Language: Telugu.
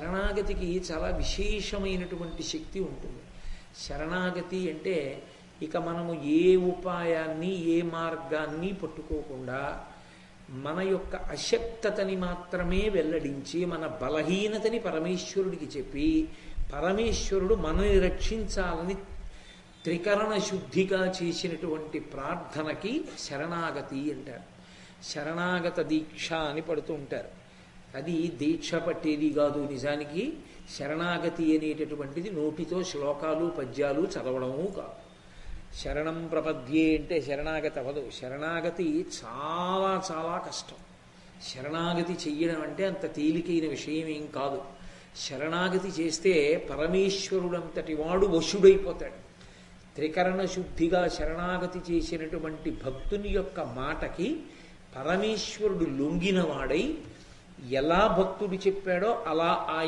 శరణాగతికి చాలా విశేషమైనటువంటి శక్తి ఉంటుంది. శరణాగతి అంటే ఇక మనము ఏ ఉపాయాన్ని ఏ మార్గాన్ని పట్టుకోకుండా మన యొక్క అశక్తతని మాత్రమే వెల్లడించి మన బలహీనతని పరమేశ్వరుడికి చెప్పి పరమేశ్వరుడు మనని రక్షించాలని త్రికరణ శుద్ధిగా చేసినటువంటి ప్రార్థనకి శరణాగతి అంటారు. శరణాగత దీక్ష అని పడుతూ ఉంటారు. అది దీక్ష పట్టేది కాదు. నిజానికి శరణాగతి అనేటటువంటిది నోటితో శ్లోకాలు పద్యాలు చదవడము కాదు. శరణం ప్రపద్యే అంటే శరణాగతి అవ్వదు. శరణాగతి చాలా చాలా కష్టం. శరణాగతి చెయ్యడం అంటే అంత తేలికైన విషయం ఏం కాదు. శరణాగతి చేస్తే పరమేశ్వరుడంతటి వాడు వశుడైపోతాడు. త్రికరణ శుద్ధిగా శరణాగతి చేసినటువంటి భక్తుని యొక్క మాటకి పరమేశ్వరుడు లొంగినవాడై ఎలా భక్తుడు చెప్పాడో అలా ఆయన